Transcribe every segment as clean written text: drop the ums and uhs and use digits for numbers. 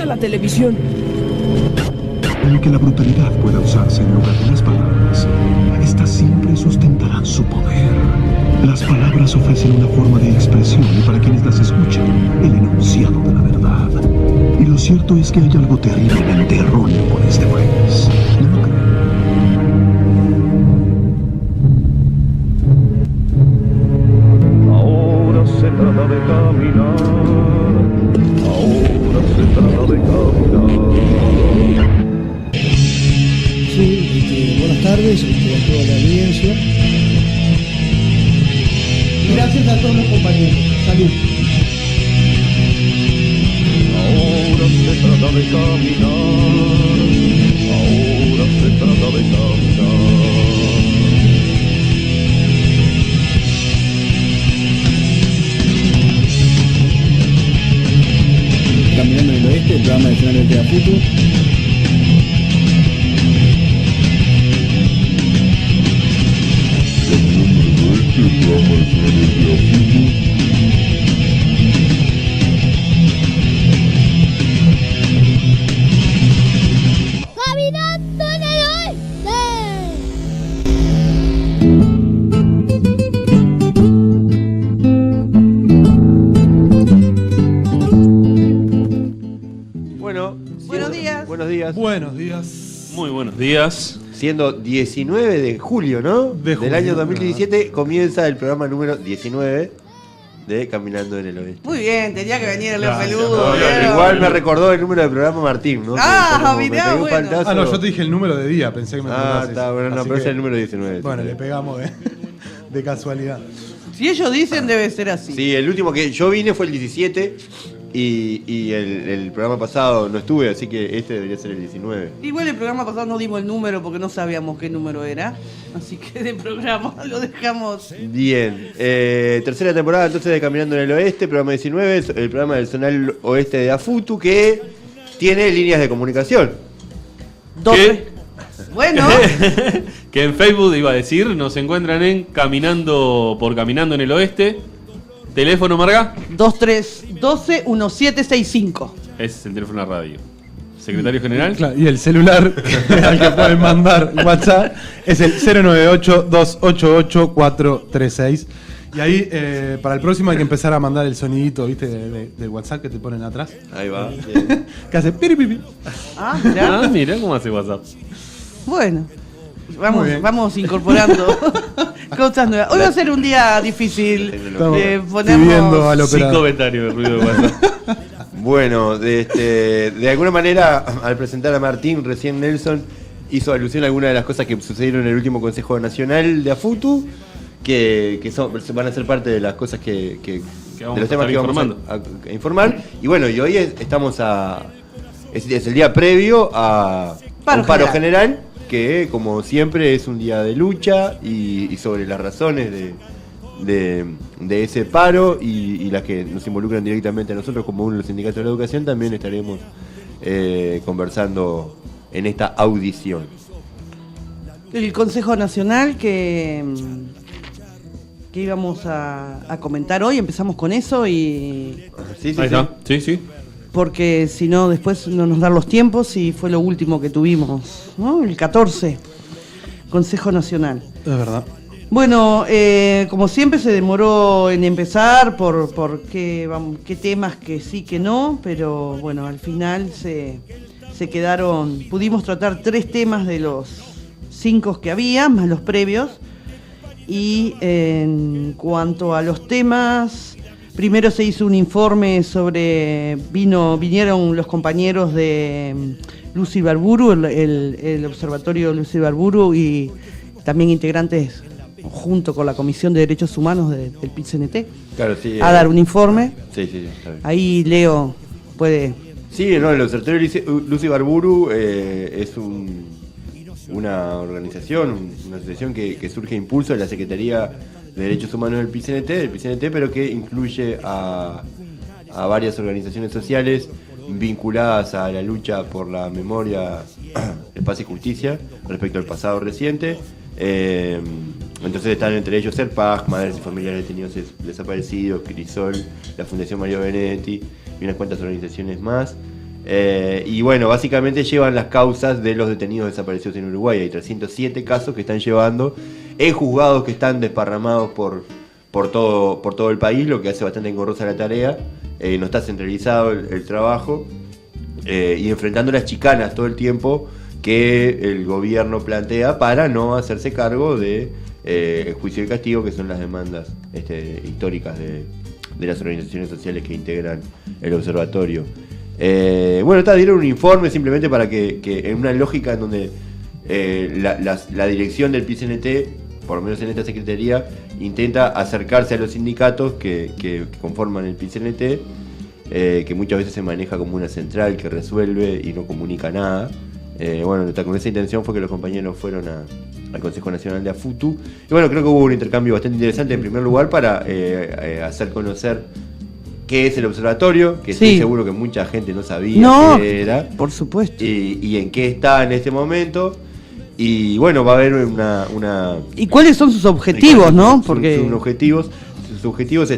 a la televisión. En el que la brutalidad pueda usarse en lugar de las palabras, estas siempre sustentarán su poder. Las palabras ofrecen una forma de expresión y para quienes las escuchan, el enunciado de la verdad. Y lo cierto es que hay algo terriblemente erróneo con este país. ¿No lo creen? Ahora se trata de caminar. Ahora se trata de caminar. Sí, buenas tardes a toda la audiencia. Gracias a todos los compañeros. Salud. Ahora se trata de caminar. Ahora se trata de caminar. Caminando en el Oeste, el programa de escenario de Afutu. Caminando en el Oeste. Bueno, Buenos días. Buenos días. Buenos días. Muy buenos días. Siendo 19 de julio, ¿no? De julio, del año 2017 comienza el programa número 19 de Caminando en el Oeste. Muy bien, tenía que venir el Leo Gracias, Peludo. muy bien. Igual me recordó el número del programa Martín, ¿no? Ah, Que como me mirá, pegué un bueno. pantazo. No, yo te dije el número de día, pensé que me Ah, preguntabas está, eso. bueno, no, Así pero es que, el número 19. Bueno, le pegamos de casualidad. Si ellos dicen, debe ser así. Sí, el último que yo vine fue el 17 y el programa pasado no estuve, así que este debería ser el 19. Igual el programa pasado no dimos el número porque no sabíamos qué número era. Así que de programa lo dejamos. Bien, tercera temporada entonces de Caminando en el Oeste, programa 19, el programa del Zonal Oeste de Afutu que tiene líneas de comunicación. ¿Dónde? Bueno, Que en Facebook, iba a decir, nos encuentran en Caminando en el Oeste. Teléfono, Marga. 2312-1765. Es el teléfono de la radio. Secretario General. Claro, y el celular al que pueden mandar WhatsApp es el 098-288-436. Y ahí, para el próximo hay que empezar a mandar el sonidito, ¿viste? Del WhatsApp que te ponen atrás. Ahí va. Bien. Que hace piri. Ah, mirá. Ah, mira cómo hace WhatsApp. Bueno, Muy bien. vamos incorporando cosas nuevas. Hoy va a ser un día difícil. Estamos pidiendo Ponemos... al Sin operador. comentario de ruido de WhatsApp. Bueno, de alguna manera, al presentar a Martín, recién Nelson hizo alusión a algunas de las cosas que sucedieron en el último Consejo Nacional de Afutu, que van a ser parte de las cosas que vamos de a los temas estar que vamos informando. a informar. Y bueno, y hoy estamos es el día previo a un paro general, que como siempre es un día de lucha y sobre las razones de ese paro y las que nos involucran directamente a nosotros como uno de los sindicatos de la educación, también estaremos conversando en esta audición. El Consejo Nacional que íbamos a comentar hoy, empezamos con eso y... Sí, Ahí está. Sí. Porque si no, después no nos dan los tiempos y fue lo último que tuvimos, ¿no? El 14, Consejo Nacional. Es verdad. Bueno, como siempre se demoró en empezar por qué temas que sí, que no, pero bueno, al final se quedaron, pudimos tratar 3 temas de los 5 que había, más los previos, y en cuanto a los temas... Primero se hizo un informe vinieron los compañeros de Lucy Barburu, el observatorio Lucy Barburu y también integrantes junto con la Comisión de Derechos Humanos del PIT-CNT Claro, sí. a dar un informe. Sí, está bien. Ahí Leo puede... Sí, no, el observatorio Lucy Barburu es una organización, una asociación que surge a impulso de la Secretaría de Derechos Humanos del PIT-CNT, pero que incluye a varias organizaciones sociales vinculadas a la lucha por la memoria, de paz y justicia respecto al pasado reciente. Entonces están entre ellos CERPAG, Madres y Familiares Detenidos Desaparecidos, Crisol, la Fundación Mario Benedetti y unas cuantas organizaciones más. Y bueno, básicamente llevan las causas de los detenidos desaparecidos en Uruguay. Hay 307 casos que están llevando en juzgados que están desparramados por todo el país, lo que hace bastante engorrosa la tarea. No está centralizado el trabajo, y enfrentando las chicanas todo el tiempo que el gobierno plantea para no hacerse cargo de el juicio y castigo, que son las demandas históricas de las organizaciones sociales que integran el observatorio. Dieron un informe simplemente para que en una lógica en donde la dirección del PCNT, por lo menos en esta secretaría, intenta acercarse a los sindicatos que conforman el PCNT, que muchas veces se maneja como una central que resuelve y no comunica nada. Con esa intención fue que los compañeros fueron al Consejo Nacional de AFUTU. Y bueno, creo que hubo un intercambio bastante interesante, en primer lugar, para hacer conocer qué es el observatorio, que estoy seguro que mucha gente no sabía qué era. Por supuesto. Y en qué está en este momento. Y bueno, va a haber una ¿Y cuáles son sus objetivos, no? Porque sus objetivos,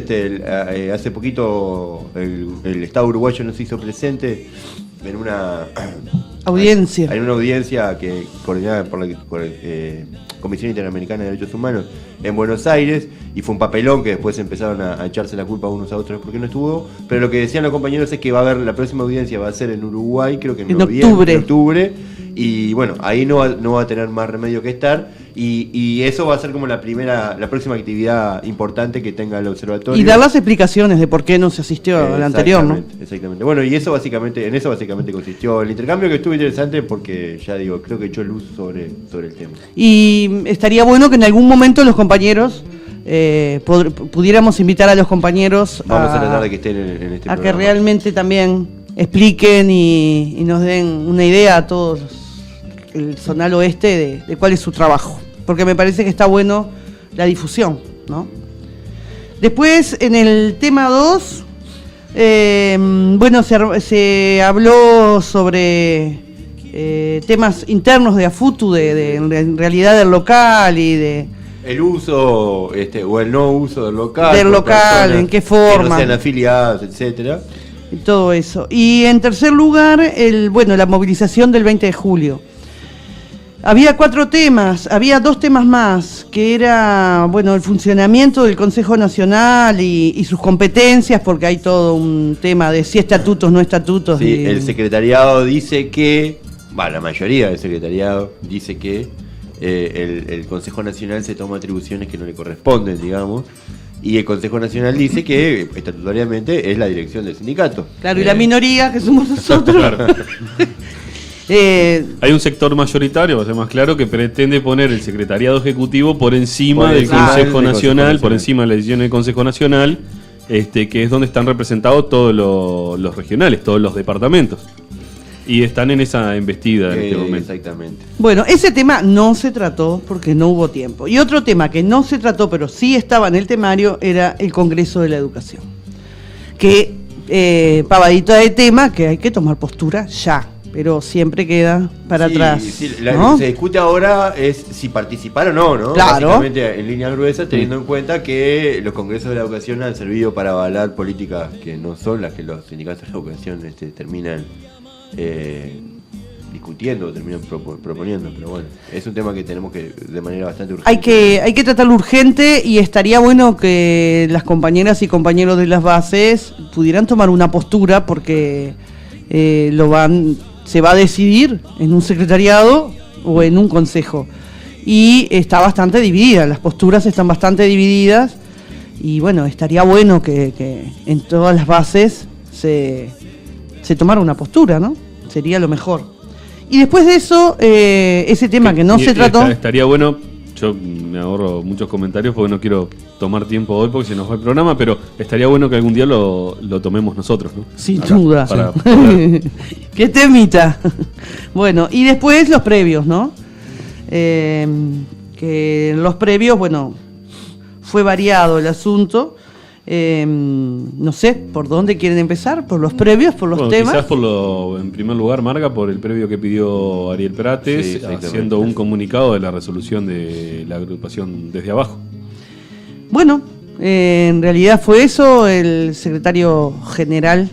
hace poquito el Estado uruguayo nos hizo presente en una audiencia. Hay una audiencia coordinada por la Comisión Interamericana de Derechos Humanos en Buenos Aires, y fue un papelón que después empezaron a echarse la culpa unos a otros porque no estuvo. Pero lo que decían los compañeros es que va a haber, la próxima audiencia va a ser en Uruguay, creo que en octubre. Y bueno, ahí no va a tener más remedio que estar, y eso va a ser como la próxima actividad importante que tenga el observatorio. Y dar las explicaciones de por qué no se asistió al anterior, ¿no? Exactamente. Bueno, y en eso básicamente consistió el intercambio, que estuvo interesante porque, ya digo, creo que echó luz sobre el tema. Y estaría bueno que en algún momento los compañeros pudiéramos invitar a los compañeros Vamos a tratar de que estén en este programa, que realmente también expliquen y nos den una idea a todos el Zonal Oeste de cuál es su trabajo, porque me parece que está bueno la difusión, ¿no? Después, en el tema 2, se habló sobre temas internos de AFUTU, en realidad del local y de el uso o el no uso del local. Del local, en qué forma. Que no sean afiliados, etcétera. Y todo eso. Y en tercer lugar, la movilización del 20 de julio. Había 4 temas, había 2 temas más, que era, el funcionamiento del Consejo Nacional y sus competencias, porque hay todo un tema de si estatutos, no estatutos. Sí, el secretariado dice que, la mayoría del secretariado dice que el Consejo Nacional se toma atribuciones que no le corresponden, digamos, y el Consejo Nacional dice que estatutariamente es la dirección del sindicato. Claro, y la minoría, que somos nosotros. Claro. Hay un sector mayoritario, va a ser más claro, que pretende poner el secretariado ejecutivo por encima del Consejo Nacional, por encima de la decisión del Consejo Nacional, que es donde están representados todos los regionales, todos los departamentos. Y están en esa embestida en este momento. Exactamente. Bueno, ese tema no se trató porque no hubo tiempo. Y otro tema que no se trató, pero sí estaba en el temario, era el Congreso de la Educación. Que, pavadito de tema, que hay que tomar postura ya, pero siempre queda para atrás. Sí, ¿no? Lo que se discute ahora es si participar o no, ¿no? Claro. Básicamente, en línea gruesa, teniendo en cuenta que los congresos de la educación han servido para avalar políticas que no son las que los sindicatos de la educación terminan discutiendo, terminan proponiendo, pero bueno, es un tema que tenemos que, de manera bastante urgente. Hay que tratarlo urgente, y estaría bueno que las compañeras y compañeros de las bases pudieran tomar una postura, porque se va a decidir en un secretariado o en un consejo, y está bastante dividida, las posturas están bastante divididas, y bueno, estaría bueno que en todas las bases se tomara una postura, ¿no? Sería lo mejor. Y después de eso, ese tema que no se trató... Estaría bueno, yo me ahorro muchos comentarios porque no quiero tomar tiempo hoy porque se nos va el programa, pero estaría bueno que algún día lo tomemos nosotros, ¿no? Sin duda. ¡Qué temita! Bueno, y después los previos, ¿no? Que los previos, fue variado el asunto. No sé, ¿por dónde quieren empezar? ¿Por los previos? ¿Por los temas? Quizás en primer lugar, Marga, por el previo que pidió Ariel Prates, haciendo un comunicado de la resolución de la agrupación desde abajo. Bueno, en realidad fue eso. El secretario general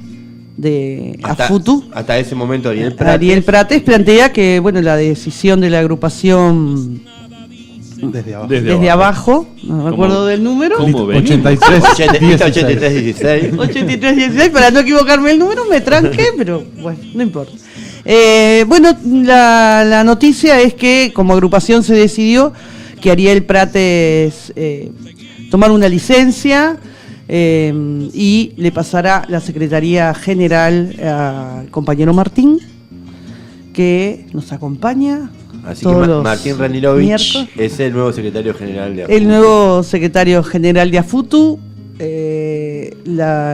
AFUTU. Hasta ese momento Ariel Prates plantea que bueno, la decisión de la agrupación desde abajo, no me acuerdo del número. 8316, para no equivocarme el número, me tranqué, pero bueno, no importa. Bueno, la noticia es que como agrupación se decidió que Ariel Prates tomar una licencia y le pasará la Secretaría General al compañero Martín, que nos acompaña. Así que Martín Ranilovich es el nuevo secretario general de AFUTU. El nuevo secretario general de AFUTU.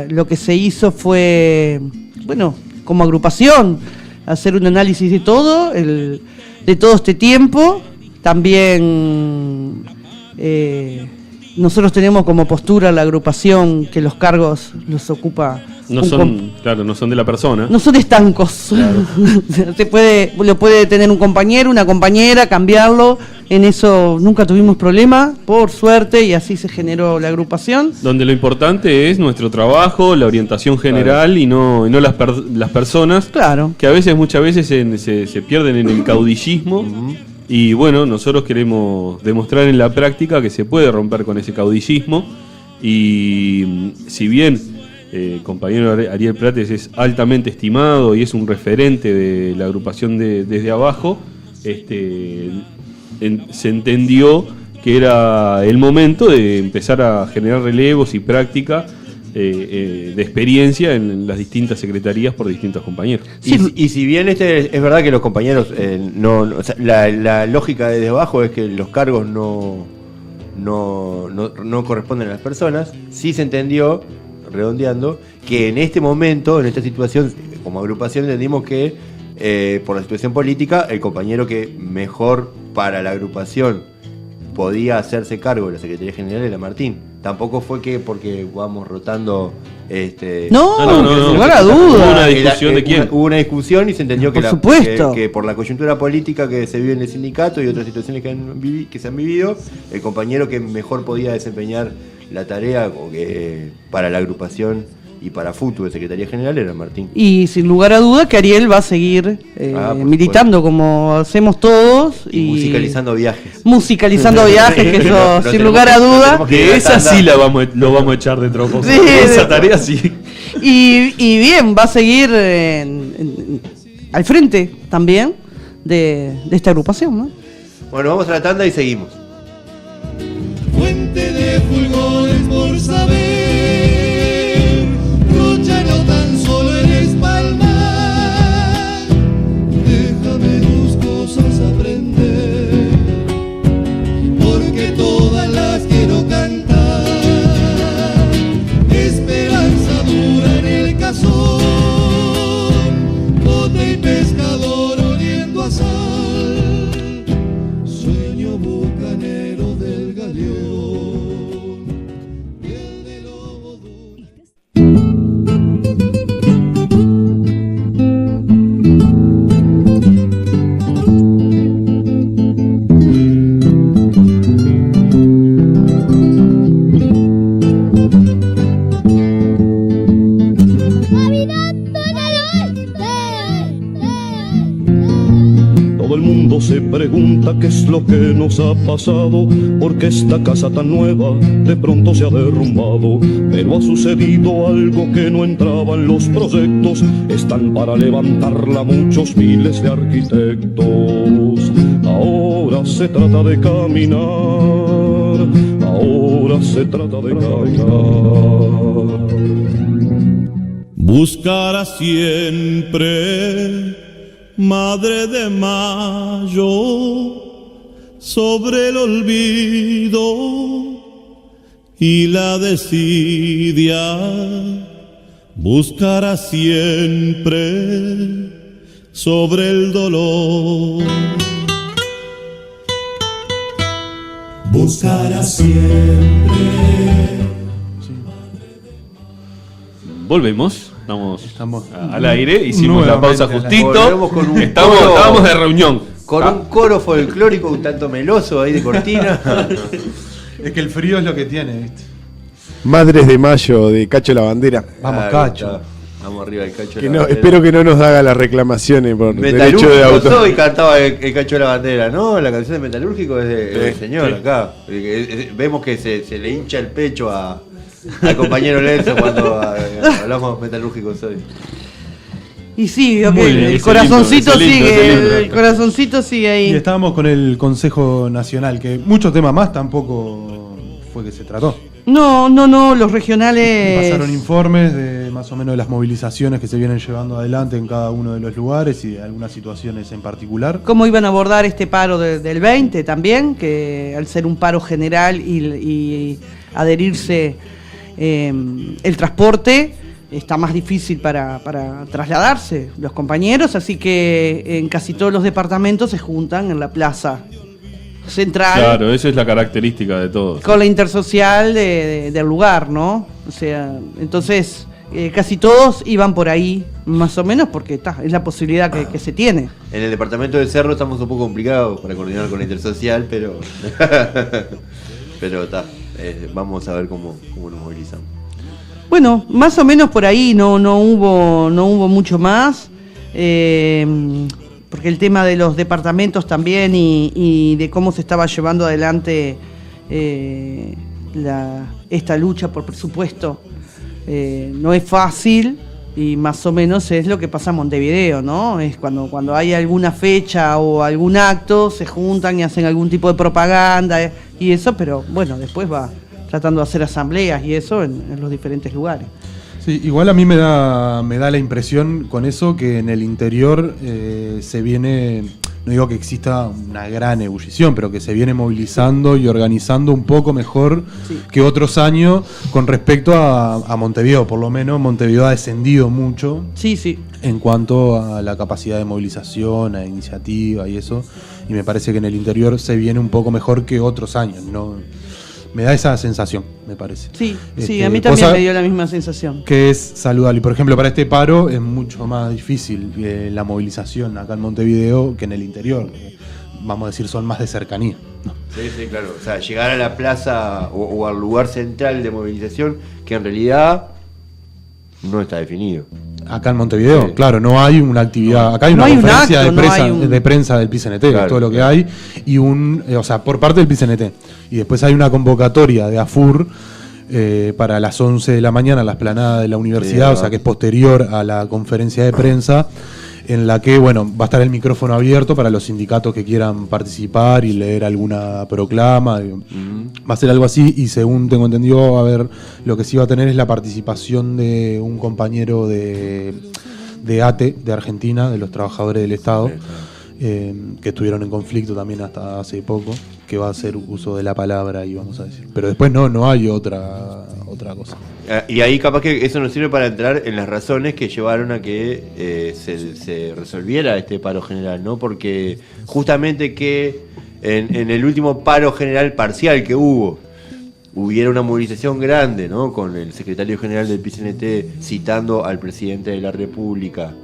Lo que se hizo fue, bueno, como agrupación, hacer un análisis de todo, de todo este tiempo. También nosotros tenemos como postura la agrupación que los cargos los ocupa. No son de la persona. No son estancos. Claro. Lo puede tener un compañero, una compañera, cambiarlo. En eso nunca tuvimos problema, por suerte, y así se generó la agrupación. Donde lo importante es nuestro trabajo, la orientación general, y no las personas. Claro. Que muchas veces se pierden en el caudillismo. Y bueno, nosotros queremos demostrar en la práctica que se puede romper con ese caudillismo. Y si bien compañero Ariel Prates es altamente estimado y es un referente de la agrupación desde abajo, se entendió que era el momento de empezar a generar relevos y práctica de experiencia en las distintas secretarías por distintos compañeros. Sí. Y si bien es verdad que los compañeros o sea, la lógica de desde abajo es que los cargos no corresponden a las personas, sí se entendió, redondeando, que en este momento, en esta situación, como agrupación entendimos que por la situación política, el compañero que mejor para la agrupación podía hacerse cargo de la Secretaría General era Martín. Tampoco fue que porque vamos rotando no, lugar a duda. Hubo una discusión de quién. Hubo una discusión y se entendió que por la coyuntura política que se vive en el sindicato y otras situaciones que se han vivido, el compañero que mejor podía desempeñar la tarea para la agrupación y para AFUTU de Secretaría General era Martín. Y sin lugar a duda que Ariel va a seguir militando como hacemos todos. Y musicalizando viajes. Que eso, sin lugar a duda. Que esa sí lo vamos a echar de tropo. Sí, esa tarea sí. Y bien, va a seguir al frente también de esta agrupación, ¿no? Bueno, vamos a la tanda y seguimos. Fuente de fulgores por saber, Rocha no tan solo eres palmar, déjame tus cosas aprender, porque todas las quiero cantar, esperanza dura en el cazón, bote y pescador oliendo a sal, sueño bucanero del galeón. Se pregunta qué es lo que nos ha pasado, porque esta casa tan nueva de pronto se ha derrumbado, pero ha sucedido algo que no entraba en los proyectos, están para levantarla muchos miles de arquitectos. Ahora se trata de caminar, ahora se trata de caminar. Buscará siempre, Madre de Mayo, sobre el olvido y la desidia, buscará siempre sobre el dolor. Buscará siempre. Volvemos. Estamos al aire, hicimos la pausa justito. Estábamos de reunión. Con un coro folclórico un tanto meloso ahí de cortina. Es que el frío es lo que tiene, ¿viste? Madres de Mayo, de Cacho la Bandera. Vamos, Cacho. Vamos arriba el Cacho de Que la no, Bandera. espero que no nos haga las reclamaciones por derecho de Metalúrgico autor. soy, cantaba el Cacho de la Bandera, ¿no? La canción de Metalúrgico es del señor sí. acá. Vemos que se le hincha el pecho al compañero Lenzo cuando hablamos Metalúrgico soy. Y sí, ok, Muy bien, el ese corazoncito lindo, ese lindo, sigue, ese lindo. el corazoncito sigue Y ahí. estábamos con el Consejo Nacional, que muchos temas más tampoco fue que se trató. No, los regionales. Pasaron informes de más o menos de las movilizaciones que se vienen llevando adelante en cada uno de los lugares y de algunas situaciones en particular. ¿Cómo iban a abordar este paro del 20 también? Que al ser un paro general y adherirse el transporte, está más difícil para trasladarse los compañeros, así que en casi todos los departamentos se juntan en la plaza central. Claro, esa es la característica de todos. Con la intersocial del lugar, ¿no? O sea, entonces casi todos iban por ahí, más o menos, porque es la posibilidad que se tiene. En el departamento de Cerro estamos un poco complicados para coordinar con la intersocial, pero está. Vamos a ver cómo nos movilizamos. Bueno, más o menos por ahí no hubo mucho más, porque el tema de los departamentos también y de cómo se estaba llevando adelante esta lucha por presupuesto no es fácil, y más o menos es lo que pasa en Montevideo, ¿no? Es cuando hay alguna fecha o algún acto, se juntan y hacen algún tipo de propaganda y eso, pero bueno, después va tratando de hacer asambleas y eso en los diferentes lugares. Sí, igual a mí me da la impresión con eso que en el interior se viene, no digo que exista una gran ebullición, pero que se viene movilizando y organizando un poco mejor que otros años con respecto a Montevideo. Por lo menos Montevideo ha descendido mucho en cuanto a la capacidad de movilización, a iniciativa y eso, y me parece que en el interior se viene un poco mejor que otros años, ¿no? Me da esa sensación, me parece. Sí, a mí también me dio la misma sensación. Que es saludable. Y por ejemplo, para este paro es mucho más difícil la movilización acá en Montevideo que en el interior. Vamos a decir, son más de cercanía, ¿no? Sí, claro. O sea, llegar a la plaza o al lugar central de movilización, que en realidad no está definido. Acá en Montevideo, Sí. claro, no hay una actividad. Acá hay una conferencia de prensa del PCNT, Claro, todo lo que hay, y o sea, por parte del PCNT. Y después hay una convocatoria de AFUR para las 11 de la mañana, a la explanada de la universidad, Sí, o sea, que es posterior a la conferencia de prensa, en la que, bueno, va a estar el micrófono abierto para los sindicatos que quieran participar y leer alguna proclama. Va a ser algo así, y según tengo entendido, a ver, lo que sí va a tener es la participación de un compañero de ATE, de Argentina, de los trabajadores del Estado, que estuvieron en conflicto también hasta hace poco, que va a hacer uso de la palabra, y vamos a decir. Pero después no hay otra cosa. Y ahí capaz que eso nos sirve para entrar en las razones que llevaron a que se resolviera este paro general, ¿no? Porque justamente que en el último paro general parcial que hubiera una movilización grande, ¿no? Con el secretario general del PCNT citando al presidente de la República,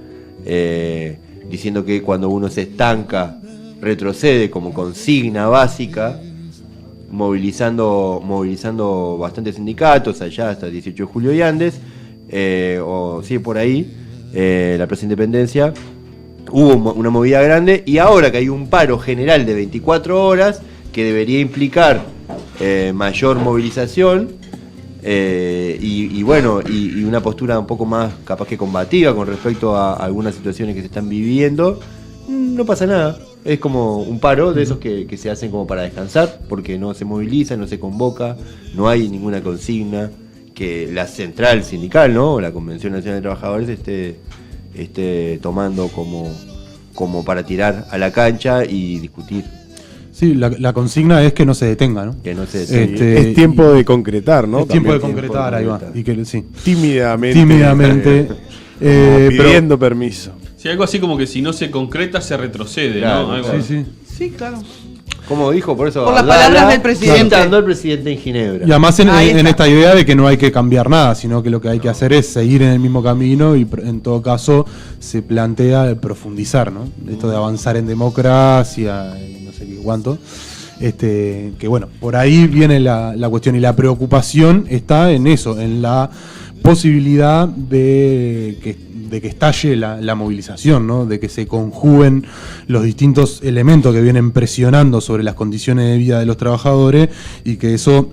diciendo que cuando uno se estanca retrocede como consigna básica, movilizando bastantes sindicatos allá hasta el 18 de julio y Andes, o sí, por ahí, la Plaza Independencia, hubo una movida grande, y ahora que hay un paro general de 24 horas que debería implicar mayor movilización y una postura un poco más capaz que combativa con respecto a algunas situaciones que se están viviendo, no pasa nada. Es como un paro de esos que se hacen como para descansar, porque no se moviliza, no se convoca, no hay ninguna consigna que la central sindical, ¿no? O la Convención Nacional de Trabajadores esté tomando como para tirar a la cancha y discutir. Sí, la consigna es que no se detenga, ¿no? Que no se detenga. Es tiempo de concretar, ¿no? Es tiempo de También. concretar, ahí va. Y que, sí. Tímidamente. Pidiendo permiso. Sí, algo así como que si no se concreta se retrocede, Claro, ¿no? Algo Sí, claro. Como dijo, por eso. Por las palabras del presidente. Citando al presidente en Ginebra. Y además Ahí en está. esta idea de que no hay que cambiar nada, sino que lo que hay que hacer es seguir en el mismo camino, y en todo caso se plantea profundizar, ¿no? Esto de avanzar en democracia y no sé qué cuánto. Que bueno, por ahí viene la cuestión, y la preocupación está en eso, en la posibilidad de que estalle la movilización, ¿no? De que se conjuguen los distintos elementos que vienen presionando sobre las condiciones de vida de los trabajadores y que eso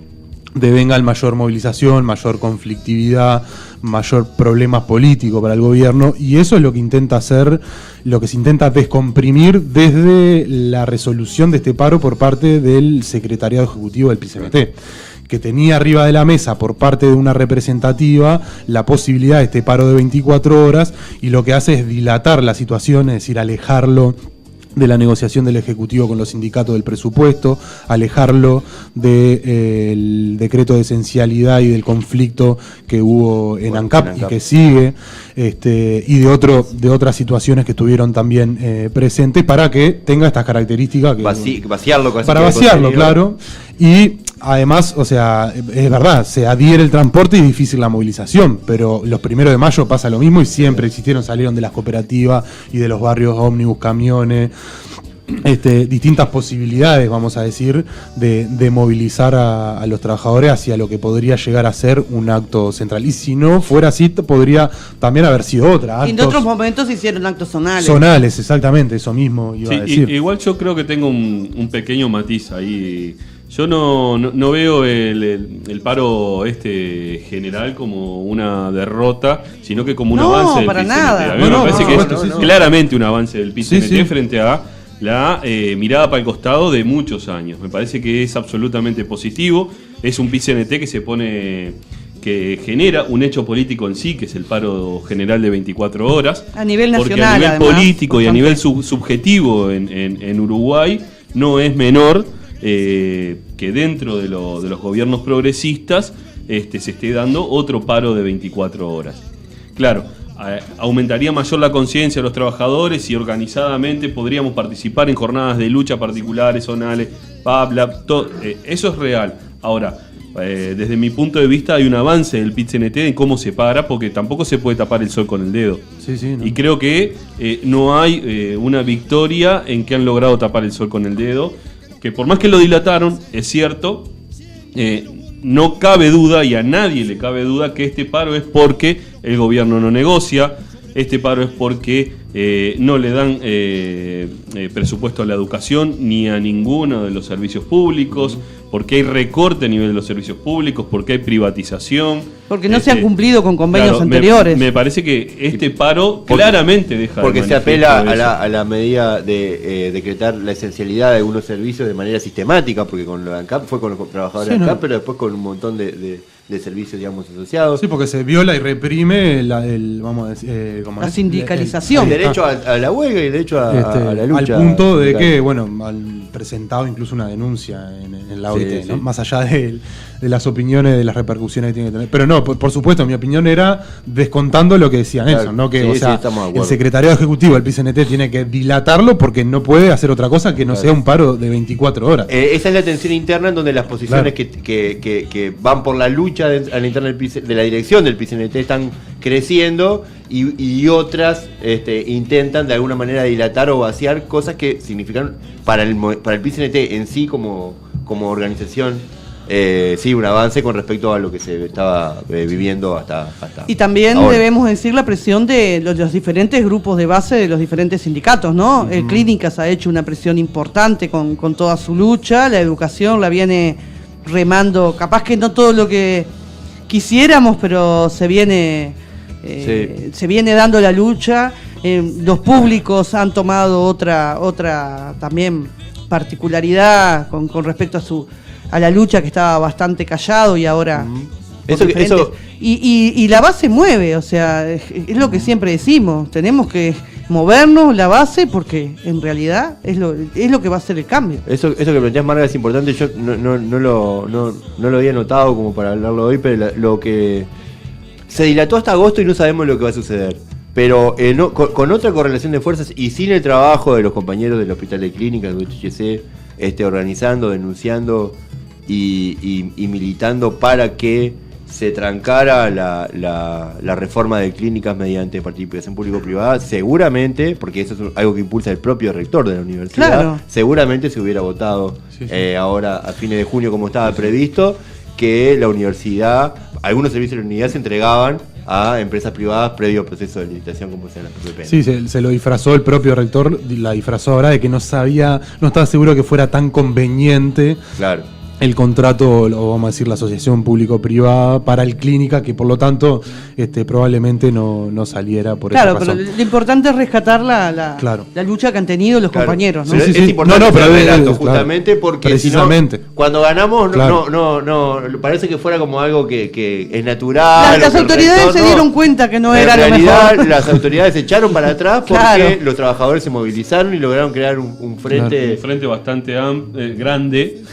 devenga en mayor movilización, mayor conflictividad, mayor problemas políticos para el gobierno, y eso es lo que intenta hacer, lo que se intenta descomprimir desde la resolución de este paro por parte del secretariado ejecutivo del PICNT, que tenía arriba de la mesa por parte de una representativa la posibilidad de este paro de 24 horas, y lo que hace es dilatar la situación, es decir, alejarlo de la negociación del Ejecutivo con los sindicatos del presupuesto, alejarlo del decreto de esencialidad y del conflicto que hubo en ANCAP y que sigue, y de otras situaciones que estuvieron también presentes, para que tenga estas características. Vaciarlo. Para vaciarlo, claro. Y además, o sea, es verdad, se adhiere el transporte y es difícil la movilización, pero los 1 de mayo pasa lo mismo y siempre salieron de las cooperativas y de los barrios ómnibus, camiones, distintas posibilidades, vamos a decir, de movilizar a los trabajadores hacia lo que podría llegar a ser un acto central. Y si no fuera así, podría también haber sido otra. Y en otros momentos se hicieron actos zonales. Zonales, exactamente, eso mismo iba a decir. Igual yo creo que tengo un pequeño matiz ahí. Yo no veo el paro general como una derrota, sino que como un avance del PICNT. Nada. A mí me parece que es claramente un avance del PICNT frente a la mirada para el costado de muchos años. Me parece que es absolutamente positivo. Es un PICNT que genera un hecho político en sí, que es el paro general de 24 horas. A nivel nacional, porque a nivel además, político y a nivel subjetivo en Uruguay no es menor que dentro de los gobiernos progresistas se esté dando otro paro de 24 horas. Claro, aumentaría mayor la conciencia de los trabajadores y organizadamente podríamos participar en jornadas de lucha particulares, zonales, eso es real. Ahora, desde mi punto de vista hay un avance del PIT-CNT en cómo se para, porque tampoco se puede tapar el sol con el dedo. No. Y creo que no hay una victoria en que han logrado tapar el sol con el dedo, que por más que lo dilataron, es cierto, no cabe duda, y a nadie le cabe duda, que este paro es porque el gobierno no negocia, este paro es porque no le dan presupuesto a la educación ni a ninguno de los servicios públicos, porque hay recorte a nivel de los servicios públicos, porque hay privatización. Porque no se han cumplido con convenios anteriores. Me parece que este paro claramente deja porque se apela a la medida de decretar la esencialidad de algunos servicios de manera sistemática, porque con lo de ANCAP fue con los trabajadores de ANCAP, pero después con un montón de servicios, digamos, asociados. Sí, porque se viola y reprime la sindicalización. El derecho a la huelga y el derecho a la lucha. Al punto de que, han presentado incluso una denuncia en la OIT, ¿no? Más allá de las opiniones, de las repercusiones que tiene que tener. Pero no, por supuesto, mi opinión era descontando lo que decían ellos, ¿no? Que, el secretariado ejecutivo del PICNT tiene que dilatarlo porque no puede hacer otra cosa que no sea un paro de 24 horas. Esa es la tensión interna en donde las posiciones que van por la lucha a la interna de la dirección del PICNT están creciendo y otras intentan de alguna manera dilatar o vaciar cosas que significan para el PICNT en sí como organización un avance con respecto a lo que se estaba viviendo hasta y también ahora. Debemos decir la presión de los diferentes grupos de base de los diferentes sindicatos, ¿no? El Clínicas ha hecho una presión importante con toda su lucha, la educación la viene remando, capaz que no todo lo que quisiéramos, pero se viene dando la lucha. Los públicos han tomado otra también particularidad con respecto a la lucha, que estaba bastante callado y ahora y la base mueve, o sea, es lo que siempre decimos, tenemos que movernos la base porque en realidad es lo que va a hacer el cambio. Eso que planteas, Marga, es importante. Yo no lo había notado como para hablarlo hoy, pero lo que se dilató hasta agosto y no sabemos lo que va a suceder. Pero con otra correlación de fuerzas y sin el trabajo de los compañeros del Hospital de Clínicas, del UTHC, organizando, denunciando y militando para que se trancara la reforma de clínicas mediante participación público-privada, seguramente, porque eso es algo que impulsa el propio rector de la universidad, claro. Seguramente se hubiera votado ahora a fines de junio como estaba previsto, que la universidad algunos servicios de la unidad se entregaban a empresas privadas previo proceso de licitación como sean las PPP. Sí, se lo disfrazó el propio rector, la disfrazó ahora de que no estaba seguro que fuera tan conveniente. Claro. El contrato, o vamos a decir la asociación público-privada para el clínica, que por lo tanto probablemente no saliera por esa razón. Claro, pero lo importante es rescatar la lucha que han tenido los compañeros, ¿no? Es importante justamente porque precisamente. Si no, cuando ganamos no parece que fuera como algo que es natural. Las autoridades se dieron cuenta que no era lo mejor. En realidad las autoridades se echaron para atrás porque los trabajadores se movilizaron y lograron crear un frente. Un frente bastante grande.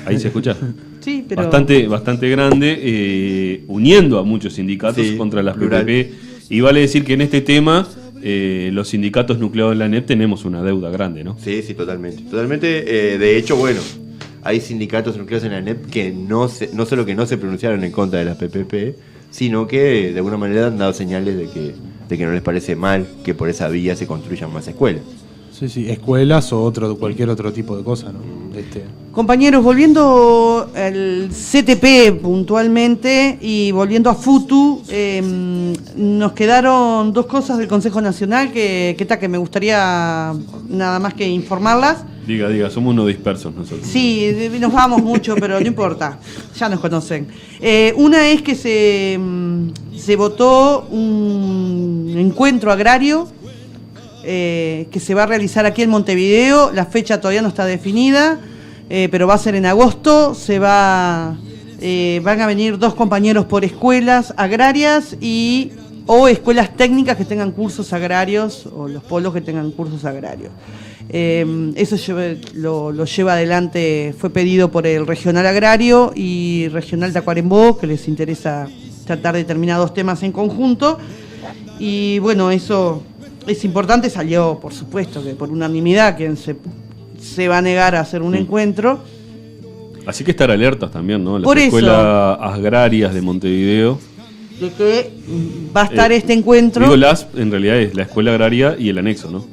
Ahí se escucha. Sí, pero bastante grande, uniendo a muchos sindicatos contra las PPP. Y vale decir que en este tema los sindicatos nucleados de la ANEP tenemos una deuda grande, ¿no? Sí, totalmente. De hecho, bueno, hay sindicatos nucleados en la ANEP que no solo que no se pronunciaron en contra de las PPP, sino que de alguna manera han dado señales de que no les parece mal que por esa vía se construyan más escuelas. Sí, escuelas o cualquier otro tipo de cosa, ¿no? Compañeros, volviendo al CTP puntualmente y volviendo a FUTU, nos quedaron dos cosas del Consejo Nacional que me gustaría nada más que informarlas. Diga, somos unos dispersos nosotros. Sí, nos vamos mucho, pero no importa, ya nos conocen. Una es que se votó un encuentro agrario que se va a realizar aquí en Montevideo. La fecha todavía no está definida, pero va a ser en agosto. Van a venir 2 compañeros por escuelas agrarias o escuelas técnicas que tengan cursos agrarios, o los polos que tengan cursos agrarios. Eso lo lleva adelante, fue pedido por el Regional Agrario y Regional Tacuarembó, que les interesa tratar de terminar 2 temas en conjunto. Y bueno, eso es importante, salió por supuesto que por unanimidad quien se va a negar a hacer un encuentro. Así que estar alertas también, ¿no? Las por escuelas agrarias de Montevideo. De que va a estar este encuentro. En realidad es la escuela agraria y el anexo, ¿no?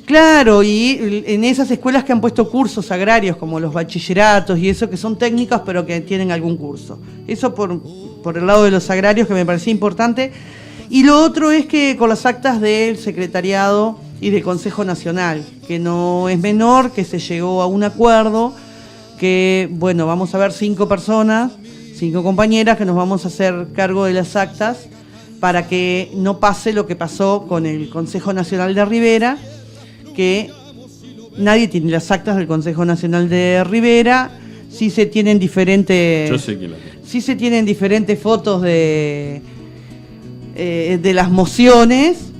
Claro, y en esas escuelas que han puesto cursos agrarios, como los bachilleratos y eso, que son técnicas pero que tienen algún curso. Eso por el lado de los agrarios, que me parecía importante. Y lo otro es que con las actas del Secretariado y del Consejo Nacional, que no es menor, que se llegó a un acuerdo, que bueno, vamos a ver 5 personas, 5 compañeras que nos vamos a hacer cargo de las actas para que no pase lo que pasó con el Consejo Nacional de Rivera, que nadie tiene las actas del Consejo Nacional de Rivera, sí se tienen diferentes. Yo sé quién la tiene. Sí se tienen diferentes fotos de las mociones,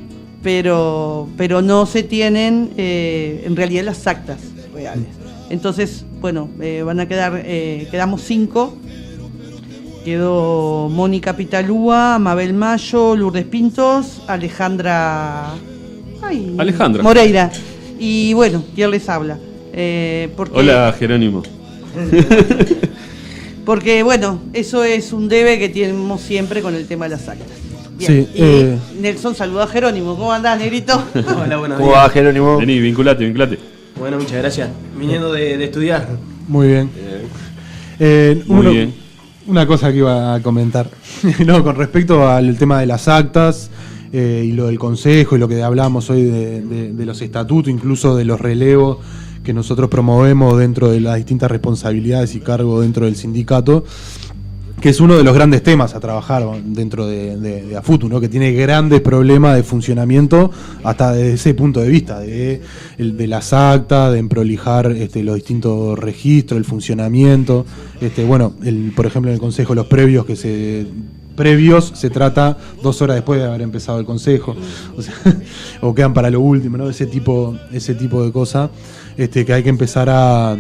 pero no se tienen en realidad las actas reales. Entonces, bueno, van a quedamos 5. Quedó Mónica Pitalúa, Mabel Mayo, Lourdes Pintos, Alejandra Moreira. Y bueno, ¿quién les habla? Hola, Jerónimo. Porque bueno, eso es un debe que tenemos siempre con el tema de las actas. Bien. Sí, y Nelson, saluda a Jerónimo. ¿Cómo andás, negrito? Hola, buenos días. ¿Cómo va, Jerónimo? Vení, vinculate. Bueno, muchas gracias. Viniendo de estudiar. Muy bien. Muy bien. Una cosa que iba a comentar. No, con respecto al tema de las actas y lo del consejo y lo que hablamos hoy de los estatutos, incluso de los relevos que nosotros promovemos dentro de las distintas responsabilidades y cargos dentro del sindicato, que es uno de los grandes temas a trabajar dentro de AFUTU, ¿no? Que tiene grandes problemas de funcionamiento hasta desde ese punto de vista, de las actas, de emprolijar los distintos registros, el funcionamiento. Por ejemplo, en el consejo, los previos se trata 2 horas después de haber empezado el consejo, o quedan para lo último, ¿no? Ese tipo de cosas que hay que empezar a...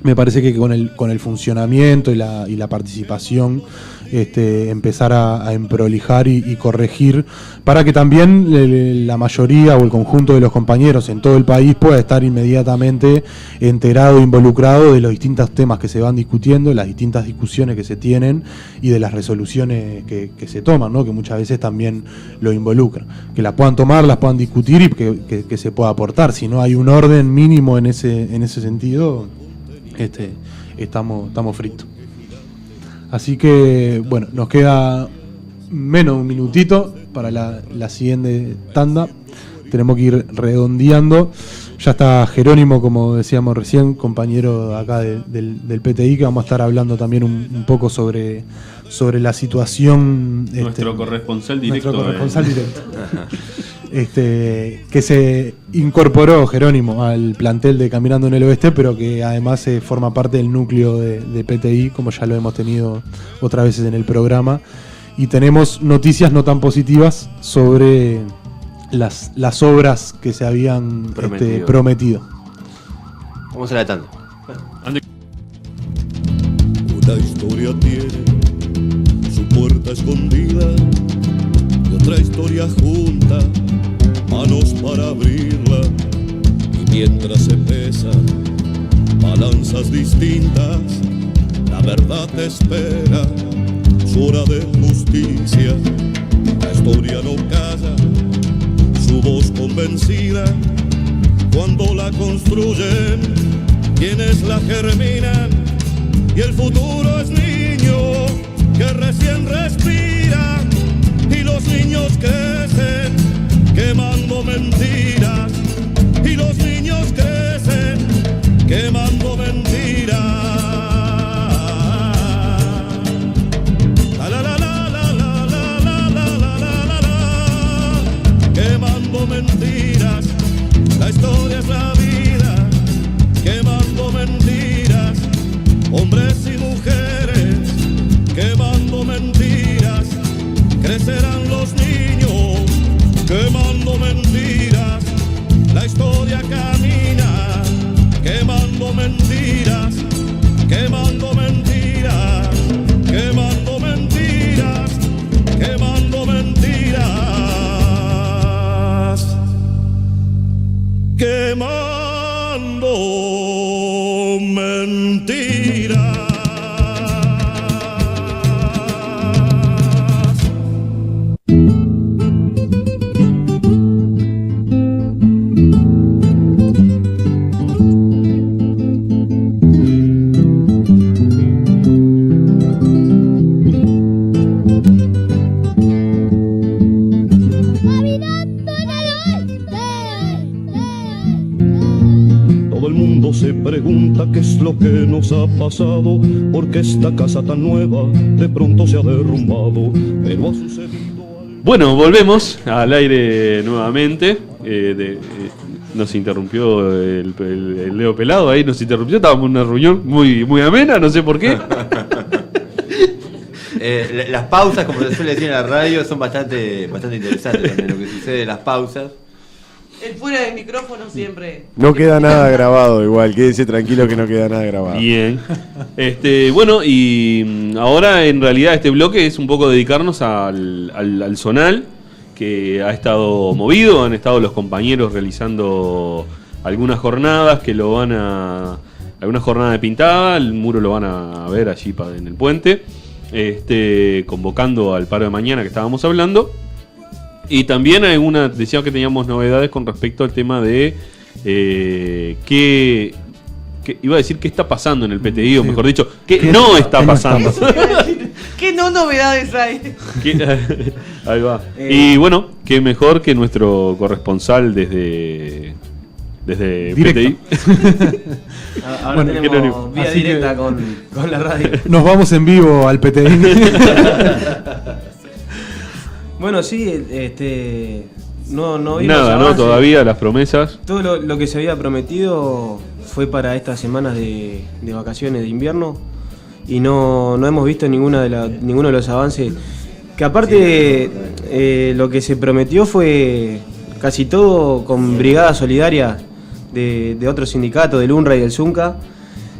Me parece que con el funcionamiento y la participación empezar a emprolijar y corregir para que también la mayoría o el conjunto de los compañeros en todo el país pueda estar inmediatamente enterado e involucrado de los distintos temas que se van discutiendo, las distintas discusiones que se tienen y de las resoluciones que se toman, ¿no? Que muchas veces también lo involucran. Que las puedan tomar, las puedan discutir y que se pueda aportar. Si no hay un orden mínimo en ese sentido... estamos fritos. Así que, bueno, nos queda menos de un minutito para la siguiente tanda. Tenemos que ir redondeando. Ya está Jerónimo, como decíamos recién, compañero acá del PTI, que vamos a estar hablando también un poco sobre la situación. Nuestro corresponsal directo. Nuestro corresponsal directo. Que se incorporó Jerónimo al plantel de Caminando en el Oeste, pero que además forma parte del núcleo de PTI, como ya lo hemos tenido otras veces en el programa. Y tenemos noticias no tan positivas sobre las obras que se habían prometido. Vamos a la tanda. Una historia tiene su puerta escondida y otra historia junta, manos para abrirla. Y mientras se pesan balanzas distintas, la verdad te espera, su hora de justicia. La historia no calla su voz convencida cuando la construyen, quienes la germinan, y el futuro es niño que recién respira, y los niños crecen quemando mentiras, y los niños crecen quemando mentiras. Quemando mentiras, la historia es la vida, quemando mentiras, hombres y mujeres, quemando mentiras, crecerán los niños, quemando mentiras, la historia camina, quemando mentiras, quemando mentiras, quemando mentiras, quemando mentiras. Quemando mentiras. Se pregunta qué es lo que nos ha pasado, porque esta casa tan nueva de pronto se ha derrumbado, pero ha sucedido. Bueno, volvemos al aire nuevamente. Nos interrumpió el Leo Pelado, ahí nos interrumpió, estábamos en una reunión muy amena, no sé por qué. Las pausas, como se suele decir en la radio, son bastante interesantes también, lo que sucede en las pausas. El fuera de micrófono siempre. No queda nada grabado igual, quédense tranquilo que no queda nada grabado. Bien. Bueno, y ahora en realidad este bloque es un poco dedicarnos al zonal, que ha estado movido, han estado los compañeros realizando algunas jornadas que lo van a... Algunas jornadas de pintada, el muro lo van a ver allí en el puente, convocando al paro de mañana que estábamos hablando. Y también decíamos que teníamos novedades con respecto al tema de qué iba a decir qué está pasando en el PTI, o mejor dicho, qué no está pasando. ¿Qué novedades hay? Ahí va. Y bueno, qué mejor que nuestro corresponsal desde PTI. Ahora tenemos vía directa con la radio. Nos vamos en vivo al PTI. Bueno, sí, no vimos nada, avances. ¿no? Todavía las promesas. Todo lo que se había prometido fue para estas semanas de vacaciones de invierno y no hemos visto ninguno de los avances. Que aparte lo que se prometió fue casi todo con brigada solidaria de otros sindicatos, del UNRWA y del ZUNCA,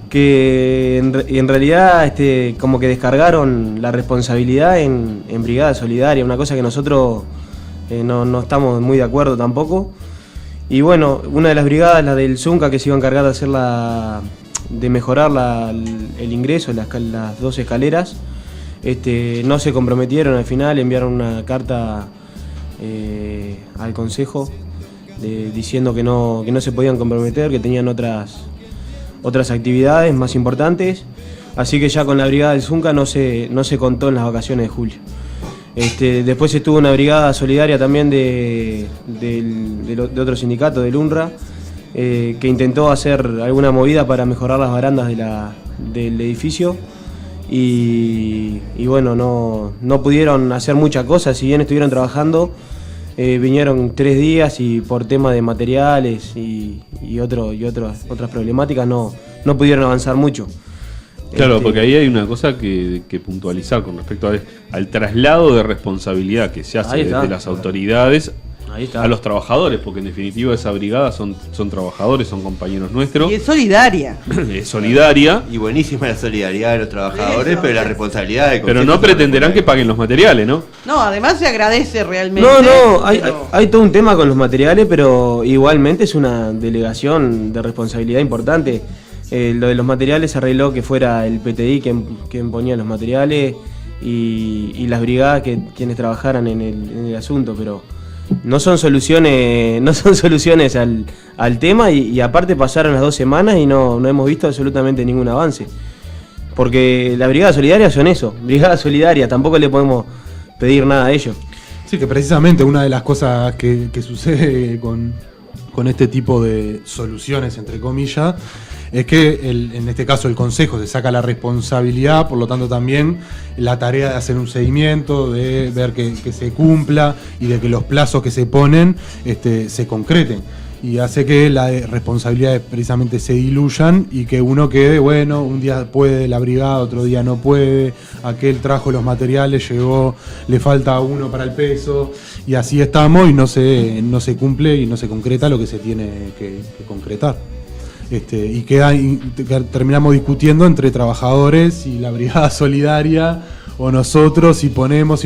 que en realidad como que descargaron la responsabilidad en brigada solidaria, una cosa que nosotros no estamos muy de acuerdo tampoco. Y bueno, una de las brigadas, la del ZUNCA, que se iba a encargar de mejorar el ingreso, las dos escaleras, no se comprometieron al final, enviaron una carta al Consejo diciendo que no se podían comprometer, que tenían otras actividades más importantes. Así que ya con la brigada del Zunca no se contó en las vacaciones de julio. Después estuvo una brigada solidaria también de otro sindicato, del UNRWA, que intentó hacer alguna movida para mejorar las barandas del edificio. Y bueno, no pudieron hacer muchas cosas, si bien estuvieron trabajando, vinieron 3 días y por tema de materiales y otras problemáticas no pudieron avanzar mucho. Claro, porque ahí hay una cosa que puntualizar con respecto al traslado de responsabilidad que se hace desde las autoridades a los trabajadores, porque en definitiva esa brigada son trabajadores, son compañeros nuestros. Y es solidaria. Es solidaria. Y buenísima la solidaridad de los trabajadores, pero la responsabilidad de... Pero no pretenderán que paguen los materiales, ¿no? No, además se agradece realmente. Hay todo un tema con los materiales, pero igualmente es una delegación de responsabilidad importante. Lo de los materiales se arregló que fuera el PTI quien ponía los materiales y las brigadas quienes trabajaran en el asunto, pero no son soluciones al tema y aparte pasaron las 2 semanas y no hemos visto absolutamente ningún avance. Porque la brigada solidaria son eso, brigada solidaria, tampoco le podemos pedir nada a ellos. Sí, que precisamente una de las cosas que sucede con este tipo de soluciones, entre comillas, es que en este caso el Consejo se saca la responsabilidad, por lo tanto también la tarea de hacer un seguimiento, de ver que se cumpla y de que los plazos que se ponen se concreten. Y hace que las responsabilidades precisamente se diluyan y que uno quede, bueno, un día puede la brigada, otro día no puede, aquel trajo los materiales, llegó, le falta uno para el peso, y así estamos y no se cumple y no se concreta lo que se tiene que concretar. Y terminamos discutiendo entre trabajadores y la brigada solidaria o nosotros, si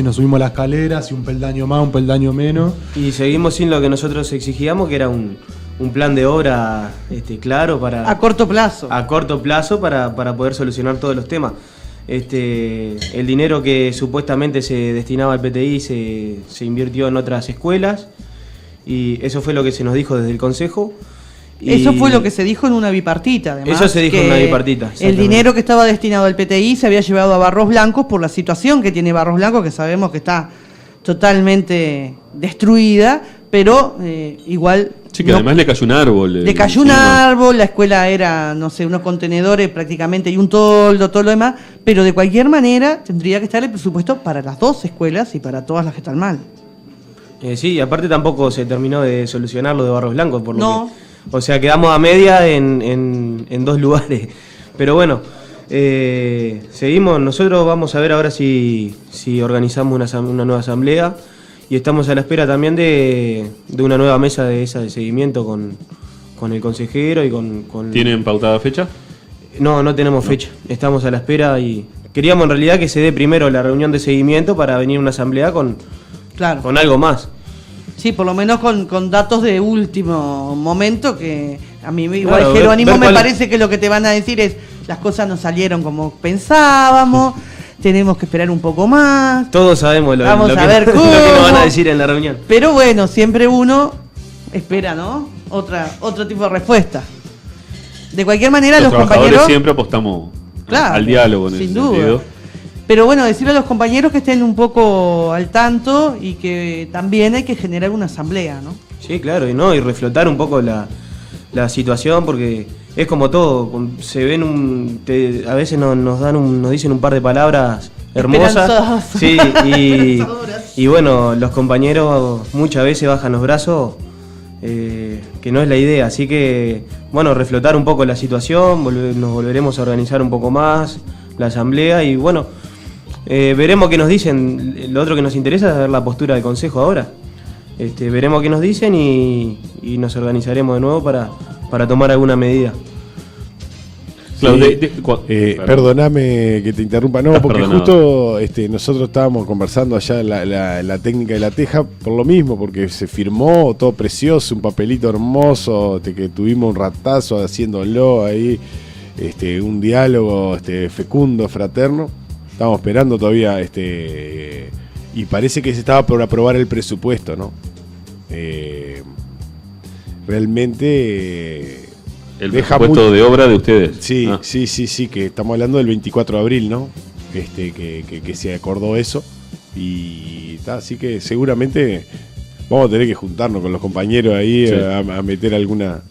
nos subimos la escalera, si un peldaño más, un peldaño menos. Y seguimos sin lo que nosotros exigíamos, que era un plan de obra claro para... A corto plazo. A corto plazo para poder solucionar todos los temas. El dinero que supuestamente se destinaba al PTI se invirtió en otras escuelas y eso fue lo que se nos dijo desde el Consejo. Eso fue lo que se dijo en una bipartita, además. Eso se dijo en una bipartita. El dinero que estaba destinado al PTI se había llevado a Barros Blancos por la situación que tiene Barros Blancos, que sabemos que está totalmente destruida, pero igual... Sí, que además le cayó un árbol. Le cayó un árbol, la escuela era, no sé, unos contenedores prácticamente y un toldo, todo lo demás, pero de cualquier manera tendría que estar el presupuesto para las 2 escuelas y para todas las que están mal. Sí, aparte tampoco se terminó de solucionar lo de Barros Blancos, por lo que... O sea, quedamos a media en 2 lugares. Pero bueno, seguimos. Nosotros vamos a ver ahora si organizamos una nueva asamblea. Y estamos a la espera también de una nueva mesa de seguimiento con el consejero y con... ¿Tienen pautada fecha? No tenemos fecha. Estamos a la espera y queríamos en realidad que se dé primero la reunión de seguimiento para venir a una asamblea con algo más. Sí, por lo menos con datos de último momento, que a mí igual Jerónimo me parece que lo que te van a decir es las cosas no salieron como pensábamos, tenemos que esperar un poco más. Todos sabemos lo que nos van a decir en la reunión. Pero bueno, siempre uno espera, ¿no? Otro tipo de respuesta. De cualquier manera los compañeros siempre apostamos al diálogo en ese sentido. Pero bueno, decirle a los compañeros que estén un poco al tanto y que también hay que generar una asamblea, ¿no? Sí, claro, y reflotar un poco la situación, porque es como todo, se ven a veces nos dicen un par de palabras hermosas. Sí, y bueno, los compañeros muchas veces bajan los brazos, que no es la idea, así que bueno, reflotar un poco la situación, nos volveremos a organizar un poco más la asamblea y bueno, veremos qué nos dicen. Lo otro que nos interesa es ver la postura del Consejo ahora. Veremos qué nos dicen y nos organizaremos de nuevo para tomar alguna medida. Perdóname que te interrumpa, porque justo nosotros estábamos conversando allá en la técnica de la teja por lo mismo, porque se firmó todo precioso, un papelito hermoso, que tuvimos un ratazo haciéndolo ahí, un diálogo fecundo, fraterno. Estábamos esperando todavía, y parece que se estaba por aprobar el presupuesto, ¿no? Realmente El presupuesto de obra de ustedes. Sí, sí, que estamos hablando del 24 de abril, ¿no? Que se acordó eso. Y así que seguramente vamos a tener que juntarnos con los compañeros ahí a meter alguna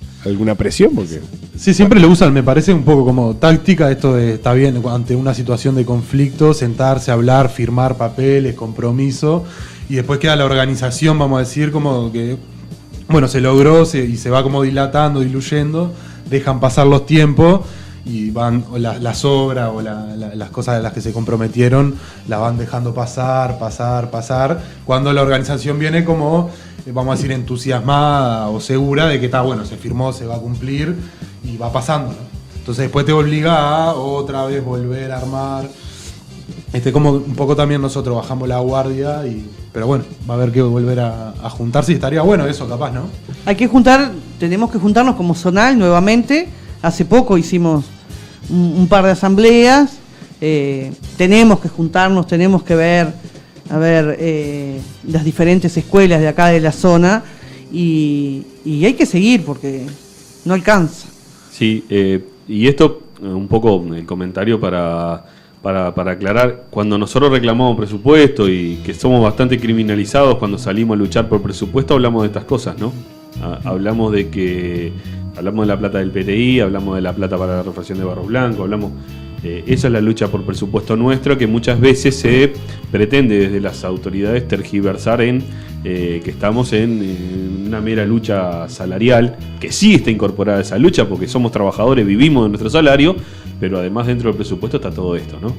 presión, porque... Sí, siempre lo usan, me parece un poco como táctica esto de, está bien, ante una situación de conflicto, sentarse, hablar, firmar papeles, compromiso, y después queda la organización, vamos a decir, como que, bueno, se logró y se va como dilatando, diluyendo, dejan pasar los tiempos y van las obras o las cosas de las que se comprometieron, las van dejando pasar, cuando la organización viene como, vamos a decir, entusiasmada o segura de que está bueno, se firmó, se va a cumplir y va pasando, ¿no? Entonces después te obliga a otra vez volver a armar. Como un poco también nosotros bajamos la guardia, pero bueno, va a haber que volver a juntarse y estaría bueno eso, capaz, ¿no? Tenemos que juntarnos como zonal nuevamente. Hace poco hicimos un par de asambleas, tenemos que juntarnos, tenemos que ver las diferentes escuelas de acá de la zona y hay que seguir porque no alcanza. Sí, y esto un poco el comentario para aclarar, cuando nosotros reclamamos presupuesto y que somos bastante criminalizados cuando salimos a luchar por presupuesto, hablamos de estas cosas, ¿no? Hablamos de la plata del PTI, hablamos de la plata para la refacción de Barros Blancos, esa es la lucha por presupuesto nuestro, que muchas veces se pretende desde las autoridades tergiversar que estamos en una mera lucha salarial, que sí está incorporada a esa lucha porque somos trabajadores, vivimos de nuestro salario, pero además dentro del presupuesto está todo esto, ¿no?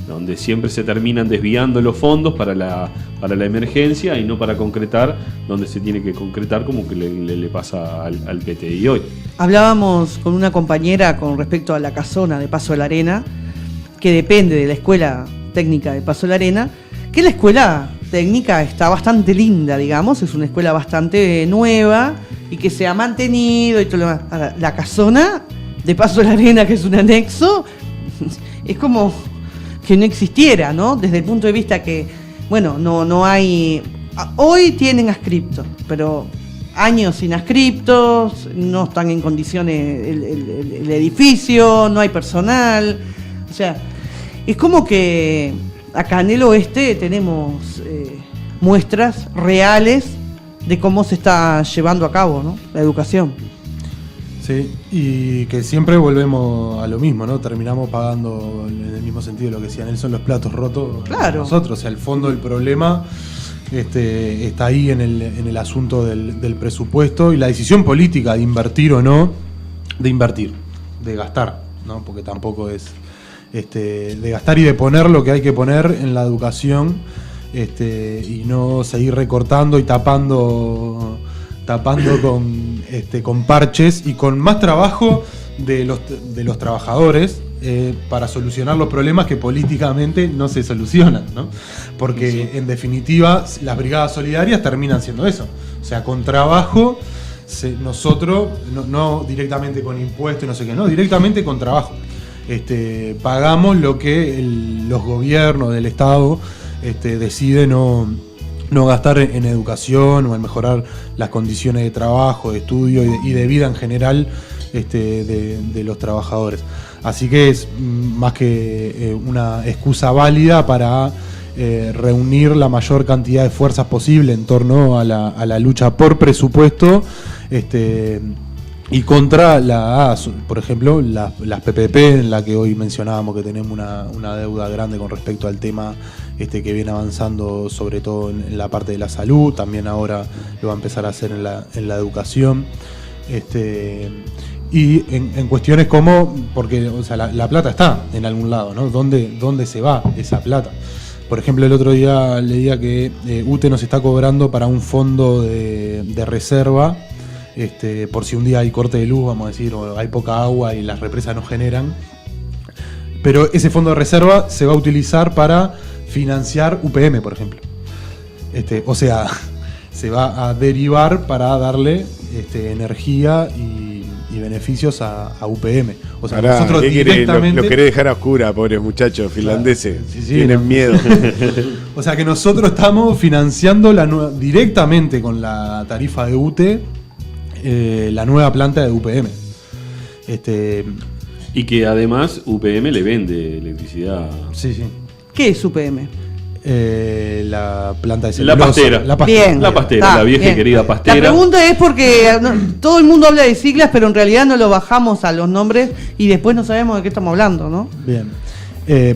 Donde siempre se terminan desviando los fondos para la emergencia y no para concretar donde se tiene que concretar, como que le pasa al PTI hoy. Hablábamos con una compañera con respecto a la casona de Paso de la Arena, que depende de la Escuela Técnica de Paso de la Arena, que la escuela técnica está bastante linda, digamos, es una escuela bastante nueva y que se ha mantenido y todo lo demás. Ahora, la casona de Paso de la Arena, que es un anexo, es como que no existiera, ¿no? Desde el punto de vista que, bueno, no hay... Hoy tienen adscriptos, pero años sin adscriptos, no están en condiciones el edificio, no hay personal. O sea, es como que acá en el oeste tenemos muestras reales de cómo se está llevando a cabo, ¿no? La educación. Sí, y que siempre volvemos a lo mismo, ¿no? Terminamos pagando en el mismo sentido lo que decía Nelson, los platos rotos. Claro. Nosotros, o sea, el fondo del problema está ahí en el asunto del presupuesto y la decisión política de invertir o no, de gastar, ¿no? Porque tampoco es de gastar y de poner lo que hay que poner en la educación, y no seguir recortando y tapando con parches y con más trabajo de los trabajadores para solucionar los problemas que políticamente no se solucionan, ¿no? Porque en definitiva las brigadas solidarias terminan siendo eso, o sea, con trabajo nosotros, no directamente con impuestos, no sé qué, no, directamente con trabajo. Pagamos lo que los gobiernos del Estado deciden no gastar en educación o en mejorar las condiciones de trabajo, de estudio y de vida en general de los trabajadores. Así que es más que una excusa válida para reunir la mayor cantidad de fuerzas posible en torno a la lucha por presupuesto, y contra por ejemplo, las PPP, en la que hoy mencionábamos que tenemos una deuda grande con respecto al tema que viene avanzando, sobre todo en la parte de la salud, también ahora lo va a empezar a hacer en la educación. Y en cuestiones como, porque o sea, la plata está en algún lado, ¿no? ¿Dónde se va esa plata? Por ejemplo, el otro día leía que UTE nos está cobrando para un fondo de reserva, por si un día hay corte de luz, vamos a decir, o hay poca agua y las represas no generan. Pero ese fondo de reserva se va a utilizar para financiar UPM, por ejemplo. O sea, se va a derivar para darle energía y beneficios a UPM. O sea, ahora, nosotros directamente... Lo querés dejar a oscura, pobres muchachos finlandeses. Sí, tienen miedo. O sea que nosotros estamos financiando directamente con la tarifa de UTE la nueva planta de UPM. Y que además UPM le vende electricidad. Sí. ¿Qué es UPM? La planta de La pastera. Bien. La pastera, la vieja y querida pastera. La pregunta es porque todo el mundo habla de siglas, pero en realidad no lo bajamos a los nombres y después no sabemos de qué estamos hablando, ¿no? Bien.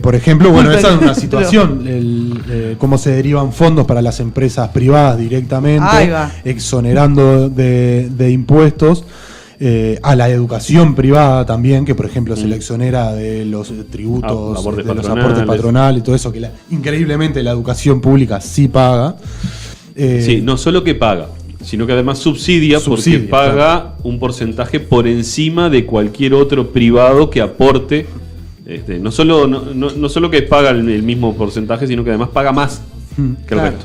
Por ejemplo, bueno, esa es una situación, cómo se derivan fondos para las empresas privadas directamente, exonerando de impuestos a la educación privada también, que por ejemplo se le exonera de los tributos, de los aportes patronales y todo eso, que increíblemente la educación pública sí paga. Sí, no solo que paga, sino que además subsidia porque paga un porcentaje por encima de cualquier otro privado que aporte. No solo que paga el mismo porcentaje, sino que además paga más que el resto.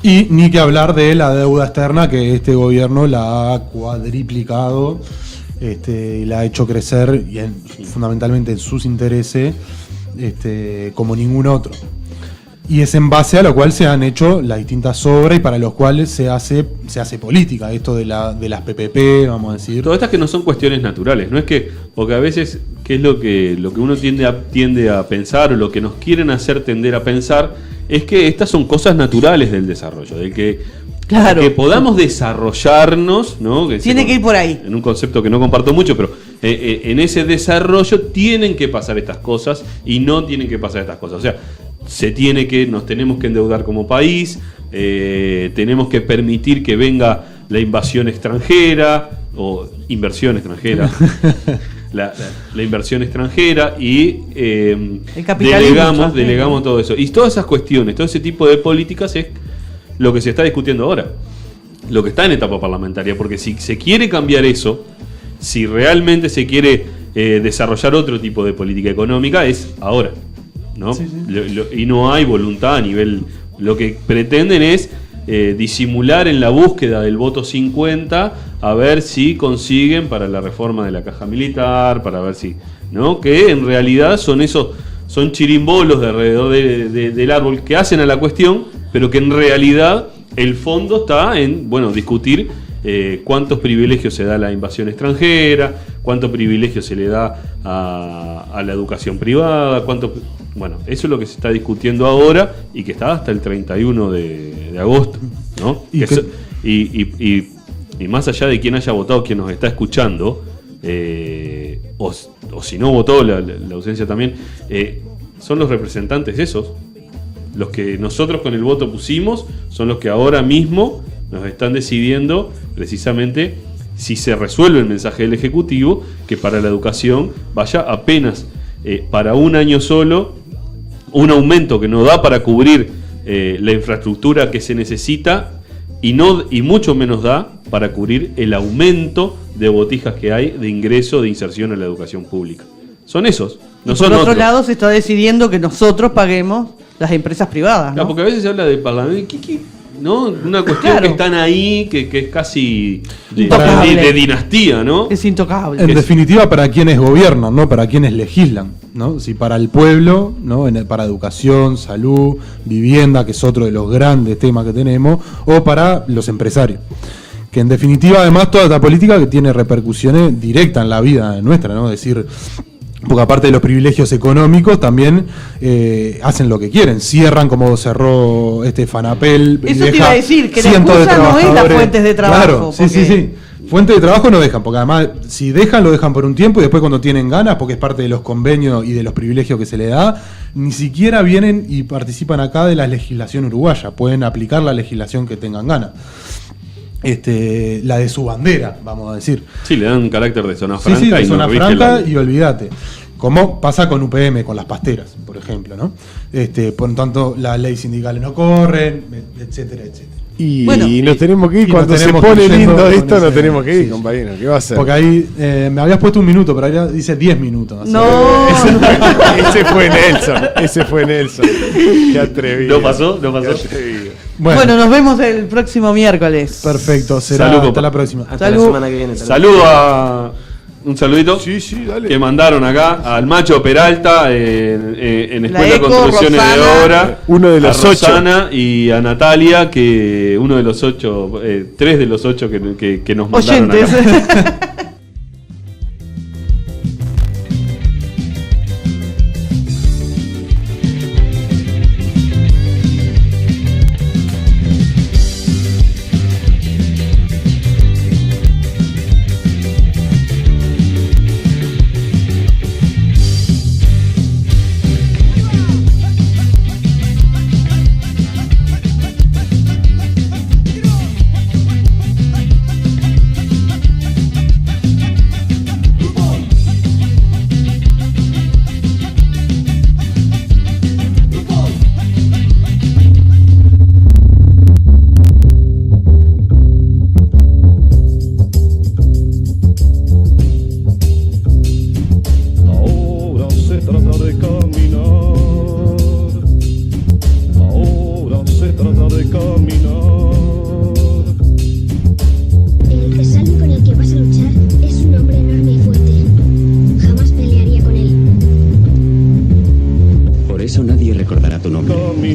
Y ni que hablar de la deuda externa, que este gobierno la ha cuadriplicado y la ha hecho crecer, y fundamentalmente en sus intereses, como ningún otro. Y es en base a lo cual se han hecho las distintas obras y para los cuales se hace política, esto de las PPP, vamos a decir. Todas estas que no son cuestiones naturales, no es que, porque a veces, ¿qué es lo que uno tiende a pensar, o lo que nos quieren hacer tender a pensar? Es que estas son cosas naturales del desarrollo, de que, que podamos desarrollarnos, ¿no? Tiene que ir por ahí. En un concepto que no comparto mucho, pero en ese desarrollo tienen que pasar estas cosas y no tienen que pasar estas cosas. O sea, nos tenemos que endeudar como país, tenemos que permitir que venga la invasión extranjera o inversión extranjera. La inversión extranjera y delegamos todo eso. Y todas esas cuestiones, todo ese tipo de políticas es lo que se está discutiendo ahora, lo que está en etapa parlamentaria, porque si se quiere cambiar eso, si realmente se quiere desarrollar otro tipo de política económica, es ahora, ¿no? Y no hay voluntad a nivel. Lo que pretenden es disimular en la búsqueda del voto 50, a ver si consiguen para la reforma de la caja militar, para ver si, ¿no? Que en realidad son chirimbolos de alrededor del árbol que hacen a la cuestión, pero que en realidad el fondo está en, discutir cuántos privilegios se da a la invasión extranjera, cuántos privilegios se le da a la educación privada, eso es lo que se está discutiendo ahora y que está hasta el 31 de agosto, ¿no? Y más allá de quién haya votado, quien nos está escuchando, o si no votó, la ausencia también, son los representantes esos, los que nosotros con el voto pusimos, son los que ahora mismo nos están decidiendo precisamente si se resuelve el mensaje del Ejecutivo, que para la educación vaya apenas para un año solo, un aumento que no da para cubrir la infraestructura que se necesita y mucho menos da para cubrir el aumento de botijas que hay de ingreso, de inserción en la educación pública. Son esos, no son otros. Por otro lado se está decidiendo que nosotros paguemos las empresas privadas, ¿no? Porque a veces se habla de parlamento, ¿no? Una cuestión que están ahí, que es casi de dinastía, ¿no? Es intocable. En definitiva, para quienes gobiernan, no para quienes legislan, ¿no? Si para el pueblo, ¿no? Para educación, salud, vivienda, que es otro de los grandes temas que tenemos, o para los empresarios. Que en definitiva, además, toda esta política que tiene repercusiones directas en la vida nuestra, ¿no? Es decir, porque aparte de los privilegios económicos, también hacen lo que quieren. Cierran como cerró Fanapel. Eso te iba a decir, que la excusa no es las fuentes de trabajo. Claro, sí. Fuente de trabajo no dejan, porque además si dejan, lo dejan por un tiempo y después cuando tienen ganas, porque es parte de los convenios y de los privilegios que se le da, ni siquiera vienen y participan acá de la legislación uruguaya. Pueden aplicar la legislación que tengan ganas. La de su bandera, vamos a decir. Sí, le dan un carácter de zona franca. Sí, de zona franca y olvídate. Como pasa con UPM, con las pasteras, por ejemplo, ¿no? Por lo tanto, las leyes sindicales no corren, etcétera, etcétera. Y nos tenemos que ir. Cuando se pone lindo esto, nos tenemos que ir, compañero. ¿Qué va a hacer? Porque ahí me habías puesto 1 minuto, pero ahora dice 10 minutos. No. Ese fue Nelson. Qué atrevido. ¿No pasó? Bueno, nos vemos el próximo miércoles. Perfecto, será hasta la próxima. Hasta la semana que viene. Saludo a... Un saludito dale. Que mandaron acá al Macho Peralta en Escuela de Construcciones de Obra, uno de los a Rosana y a Natalia, que uno de los 8, 3 de los 8 que nos mandaron acá.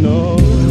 caminar.